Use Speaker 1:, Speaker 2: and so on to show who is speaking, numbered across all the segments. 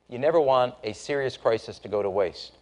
Speaker 1: You never want a serious crisis to go to waste.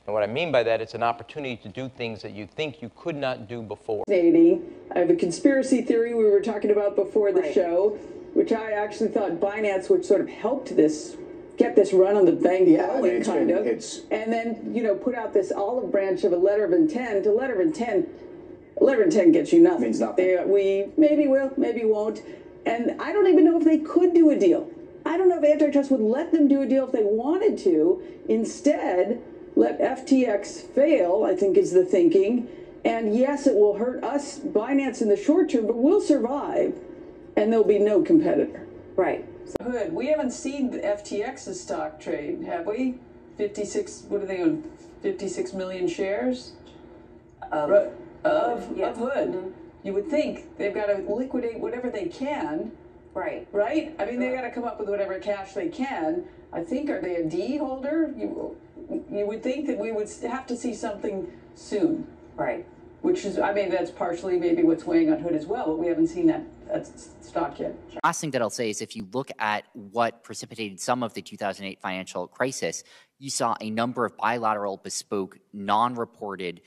Speaker 1: And what I mean by that, it's an opportunity to do things that you think you could not do before.
Speaker 2: I have a conspiracy theory we were talking about before the show, which I actually thought Binance would sort of helped this, get this run on the bank going, kind of. And then, you know, put out this olive branch of a letter of intent. A letter of intent gets you nothing.
Speaker 3: Means nothing.
Speaker 2: We maybe will, maybe won't. And I don't even know if they could do a deal. I don't know if antitrust would let them do a deal if they wanted to. Instead, let FTX fail, I think is the thinking. And yes, it will hurt us, Binance, in the short term, but we'll survive, and there'll be no competitor.
Speaker 4: Right.
Speaker 2: Good. We haven't seen FTX's stock trade, have we? 56, what are they on? 56 million shares? Of Hood.
Speaker 4: Mm-hmm.
Speaker 2: You would think they've got to liquidate whatever they can.
Speaker 4: Right.
Speaker 2: Right? I mean, they've got to come up with whatever cash they can. I think, are they a D holder? You would think that we would have to see something soon.
Speaker 4: Right.
Speaker 2: Which is, I mean, that's partially maybe what's weighing on Hood as well, but we haven't seen that stock yet.
Speaker 5: Last thing that I'll say is if you look at what precipitated some of the 2008 financial crisis, you saw a number of bilateral, bespoke, non-reported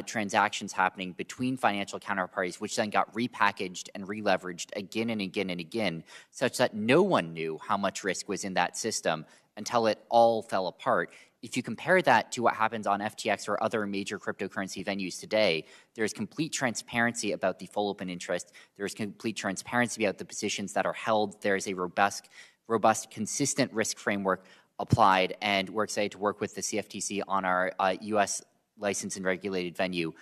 Speaker 5: transactions happening between financial counterparties, which then got repackaged and releveraged again and again and again, such that no one knew how much risk was in that system until it all fell apart. If you compare that to what happens on FTX or other major cryptocurrency venues today, there's complete transparency about the full open interest. There's complete transparency about the positions that are held. There's a robust, consistent risk framework applied, and we're excited to work with the CFTC on our U.S. licensed and regulated venue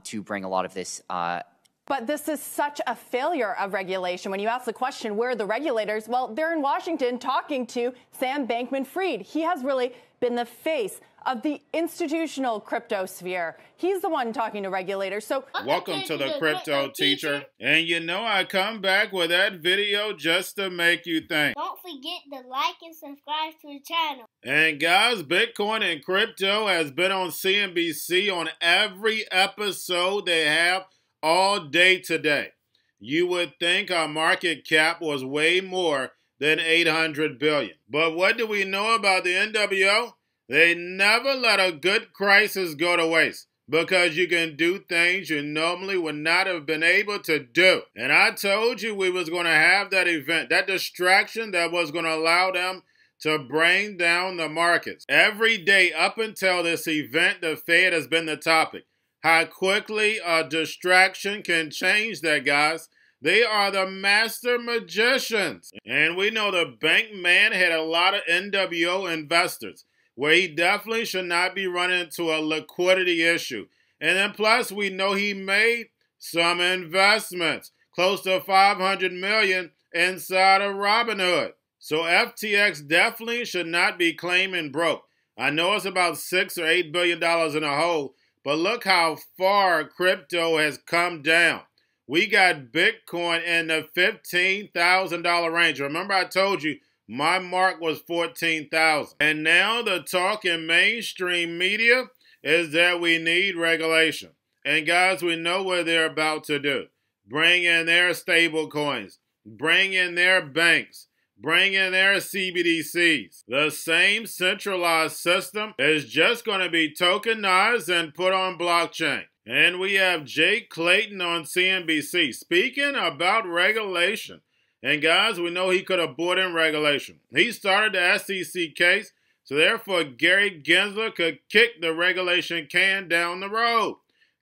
Speaker 5: to bring a lot of this.
Speaker 6: But this is such a failure of regulation. When you ask the question, where are the regulators? Well, they're in Washington talking to Sam Bankman-Fried. He has really been the face of the institutional crypto sphere. He's the one talking to regulators. So
Speaker 7: welcome to the Crypto Teacher. And you know I come back with that video just to make you think.
Speaker 8: Don't forget to like and subscribe to the channel.
Speaker 7: And guys, Bitcoin and crypto has been on CNBC on every episode they have all day today. You would think our market cap was way more than 800 billion. But what do we know about the NWO? They never let a good crisis go to waste because you can do things you normally would not have been able to do. And I told you we was going to have that event, that distraction that was going to allow them to bring down the markets. Every day up until this event, the Fed has been the topic. How quickly a distraction can change that, guys. They are the master magicians. And we know the bank man had a lot of NWO investors, where he definitely should not be running into a liquidity issue. And then plus, we know he made some investments, close to $500 million inside of Robinhood. So FTX definitely should not be claiming broke. I know it's about $6 or $8 billion in a hole, but look how far crypto has come down. We got Bitcoin in the $15,000 range. Remember I told you my mark was $14,000. And now the talk in mainstream media is that we need regulation. And guys, we know what they're about to do. Bring in their stable coins. Bring in their banks. Bring in their CBDCs. The same centralized system is just going to be tokenized and put on blockchain. And we have Jake Clayton on CNBC speaking about regulation. And guys, we know he could have brought in regulation. He started the SEC case, so therefore Gary Gensler could kick the regulation can down the road.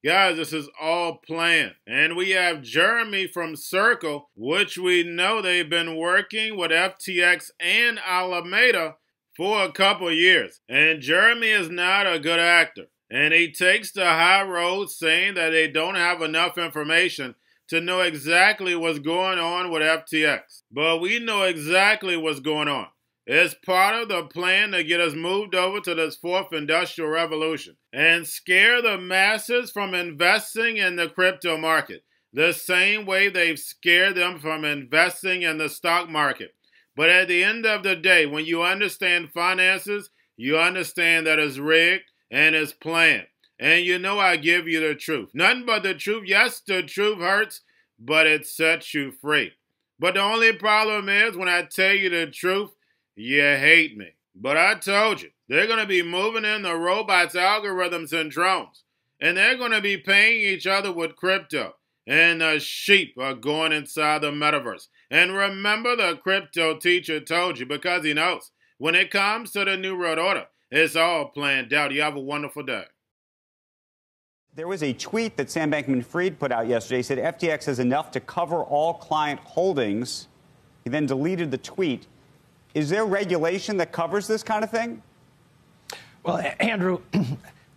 Speaker 7: Guys, this is all planned. And we have Jeremy from Circle, which we know they've been working with FTX and Alameda for a couple years. And Jeremy is not a good actor. And he takes the high road saying that they don't have enough information to know exactly what's going on with FTX. But we know exactly what's going on. It's part of the plan to get us moved over to this fourth industrial revolution and scare the masses from investing in the crypto market, the same way they've scared them from investing in the stock market. But at the end of the day, when you understand finances, you understand that it's rigged and it's planned. And you know I give you the truth. Nothing but the truth. Yes, the truth hurts, but it sets you free. But the only problem is when I tell you the truth, you hate me. But I told you, they're going to be moving in the robots, algorithms, and drones. And they're going to be paying each other with crypto. And the sheep are going inside the metaverse. And remember, the crypto teacher told you, because he knows when it comes to the New World Order, it's all planned out. You have a wonderful day.
Speaker 3: There was a tweet that Sam Bankman-Fried put out yesterday. He said FTX has enough to cover all client holdings. He then deleted the tweet. Is there regulation that covers this kind of thing?
Speaker 9: Well, Andrew,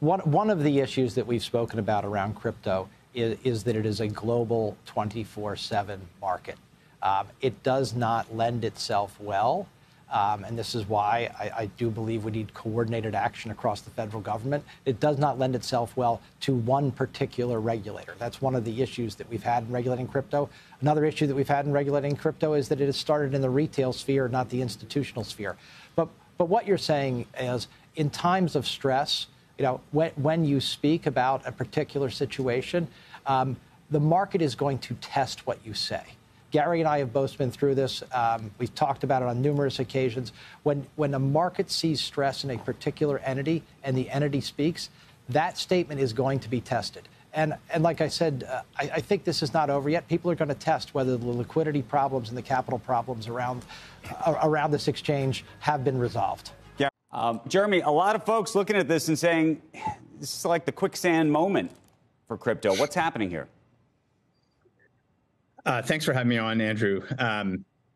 Speaker 9: one of the issues that we've spoken about around crypto is that it is a global 24/7 market. It does not lend itself well. And this is why I do believe we need coordinated action across the federal government. It does not lend itself well to one particular regulator. That's one of the issues that we've had in regulating crypto. Another issue that we've had in regulating crypto is that it has started in the retail sphere, not the institutional sphere. But what you're saying is, in times of stress, when you speak about a particular situation, the market is going to test what you say. Gary and I have both been through this. We've talked about it on numerous occasions. When a market sees stress in a particular entity and the entity speaks, that statement is going to be tested. And like I said, I think this is not over yet. People are going to test whether the liquidity problems and the capital problems around this exchange have been resolved.
Speaker 3: Yeah. Jeremy, a lot of folks looking at this and saying, this is like the quicksand moment for crypto. What's happening here?
Speaker 10: Thanks for having me on, Andrew.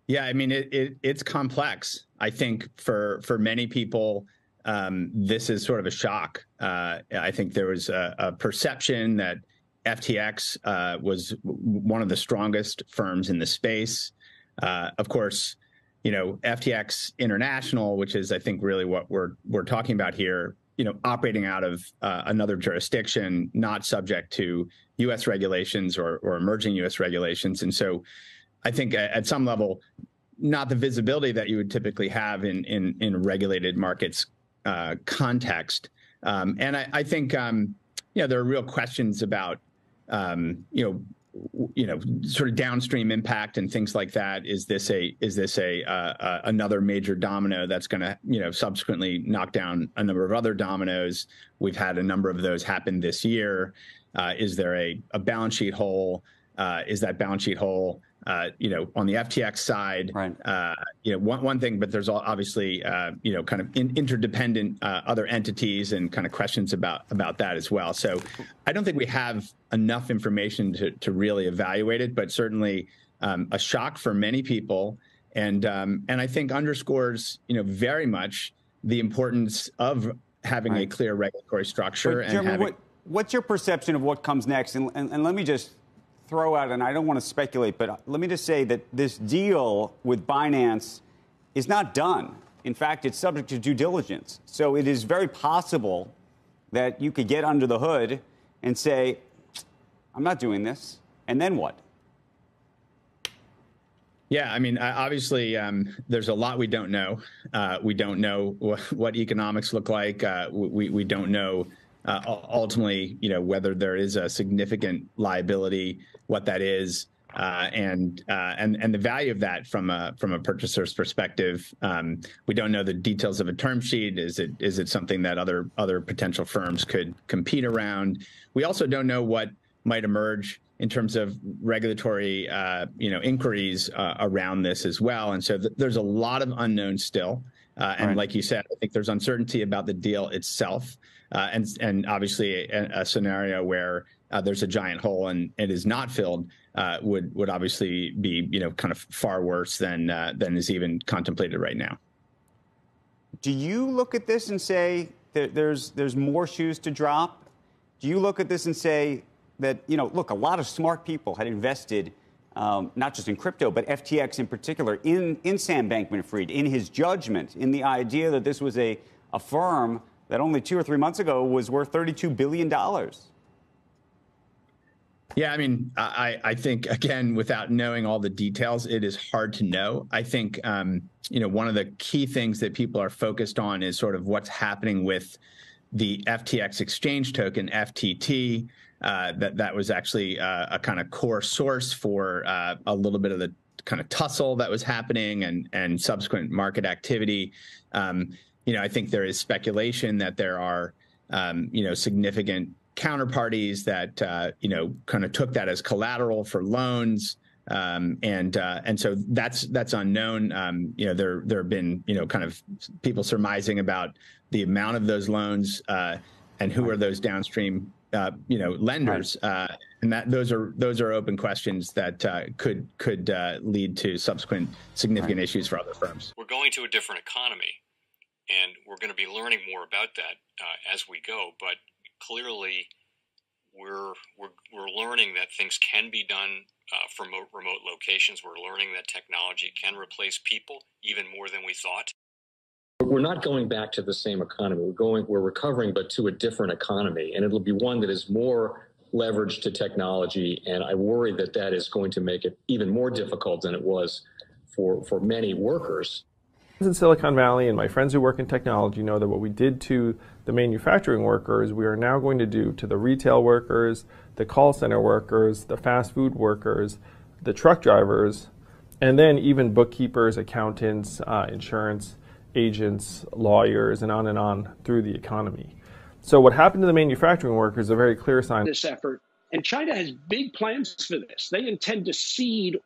Speaker 10: Yeah, I mean, it's complex. I think for many people, this is sort of a shock. I think there was a perception that FTX was one of the strongest firms in the space. Of course, FTX International, which is, I think, really what we're talking about here, operating out of another jurisdiction, not subject to U.S. regulations or emerging U.S. regulations. And so I think at some level, not the visibility that you would typically have in regulated markets context. And I think, there are real questions about, sort of downstream impact and things like that. Is this another major domino that's going to, subsequently knock down a number of other dominoes? We've had a number of those happen this year. Is there a balance sheet hole? Is that balance sheet hole, on the FTX side? Right. One thing, but there's obviously, kind of interdependent other entities and kind of questions about that as well. So I don't think we have enough information to really evaluate it, but certainly a shock for many people, and I think underscores, very much the importance of having a clear regulatory structure.
Speaker 3: But, Jeremy, what's your perception of what comes next? And let me just throw out, and I don't want to speculate, but let me just say that this deal with Binance is not done. In fact, it's subject to due diligence. So it is very possible that you could get under the hood and say, I'm not doing this. And then what?
Speaker 10: Yeah, I mean, obviously, there's a lot we don't know. We don't know what economics look like. We don't know ultimately, whether there is a significant liability, what that is, and the value of that from a purchaser's perspective. We don't know the details of a term sheet. Is it something that other potential firms could compete around? We also don't know what might emerge in terms of regulatory, inquiries around this as well. And so there's a lot of unknowns still. And like you said, I think there's uncertainty about the deal itself. And obviously a scenario where there's a giant hole and it is not filled would obviously be, kind of far worse than is even contemplated right now.
Speaker 3: Do you look at this and say that there's more shoes to drop? Do you look at this and say that, look, a lot of smart people had invested not just in crypto, but FTX in particular, in Sam Bankman-Fried, in his judgment, in the idea that this was a firm that only 2 or 3 months ago was worth $32 billion.
Speaker 10: Yeah, I mean, I think, again, without knowing all the details, it is hard to know. I think, one of the key things that people are focused on is sort of what's happening with the FTX exchange token, FTT. That was actually a kind of core source for a little bit of the kind of tussle that was happening and subsequent market activity. I think there is speculation that there are, significant counterparties that, kind of took that as collateral for loans. And so that's unknown. There have been, kind of people surmising about the amount of those loans and who are those downstream, lenders. And those are open questions that could lead to subsequent significant issues for other firms.
Speaker 11: We're going to a different economy, and we're going to be learning more about that as we go. But clearly, we're learning that things can be done from remote locations. We're learning that technology can replace people even more than we thought.
Speaker 12: We're not going back to the same economy. We're recovering, but to a different economy, and it'll be one that is more leveraged to technology. And I worry that that is going to make it even more difficult than it was for many workers.
Speaker 13: In Silicon Valley, and my friends who work in technology know that what we did to the manufacturing workers, we are now going to do to the retail workers, the call center workers, the fast food workers, the truck drivers, and then even bookkeepers, accountants, insurance agents, lawyers, and on through the economy. So what happened to the manufacturing workers is a very clear sign.
Speaker 14: This effort. And China has big plans for this. They intend to seed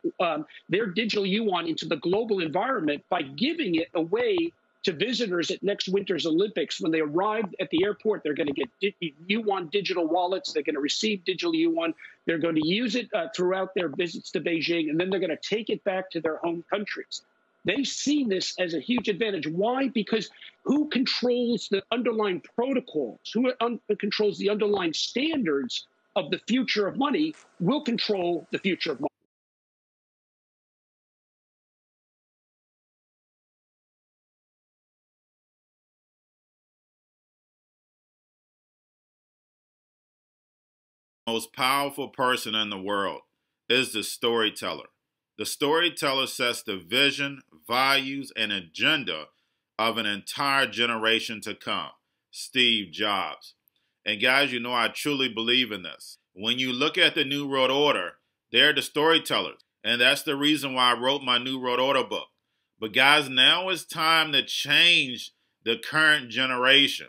Speaker 14: their digital yuan into the global environment by giving it away to visitors at next winter's Olympics. When they arrive at the airport, they're going to get yuan digital wallets. They're going to receive digital yuan. They're going to use it throughout their visits to Beijing, and then they're going to take it back to their home countries. They see this as a huge advantage. Why? Because who controls the underlying protocols, who controls the underlying standards of the future of money will control the future of money.
Speaker 7: Most powerful person in the world is the storyteller. The storyteller sets the vision, values, and agenda of an entire generation to come. Steve Jobs. And guys, you know I truly believe in this. When you look at the New World Order, they're the storytellers. And that's the reason why I wrote my New World Order book. But guys, now it's time to change the current generation.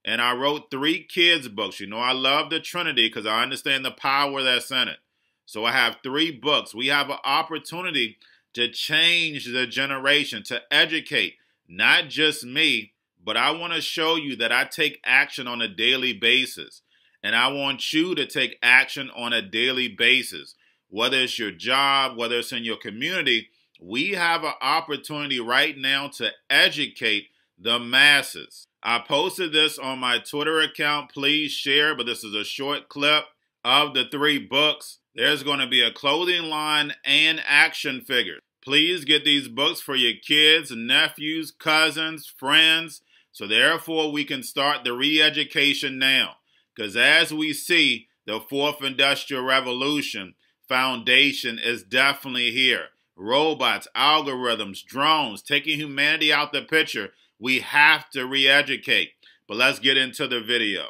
Speaker 7: And I wrote 3 kids' books. You know I love the Trinity because I understand the power that's in it. So I have 3 books. We have an opportunity to change the generation, to educate, not just me, but I want to show you that I take action on a daily basis. And I want you to take action on a daily basis. Whether it's your job, whether it's in your community, we have an opportunity right now to educate the masses. I posted this on my Twitter account. Please share, but this is a short clip of the 3 books. There's going to be a clothing line and action figures. Please get these books for your kids, nephews, cousins, friends, so therefore we can start the re-education now. Because as we see, the 4th Industrial Revolution foundation is definitely here. Robots, algorithms, drones, taking humanity out the picture. We have to re-educate. But let's get into the video.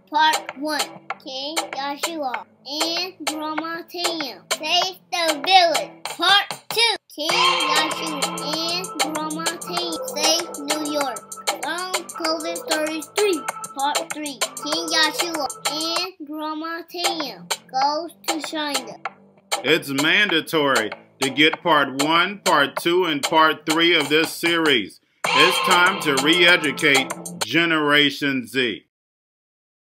Speaker 8: Part 1. King Joshua and Grandma Tam save the village. Part 2. King Joshua and Grandma Tam save New York from COVID-33. Part 3. King Joshua and Grandma Tam goes to China.
Speaker 7: It's mandatory to get part 1, part 2, and part 3 of this series. It's time to re-educate Generation Z.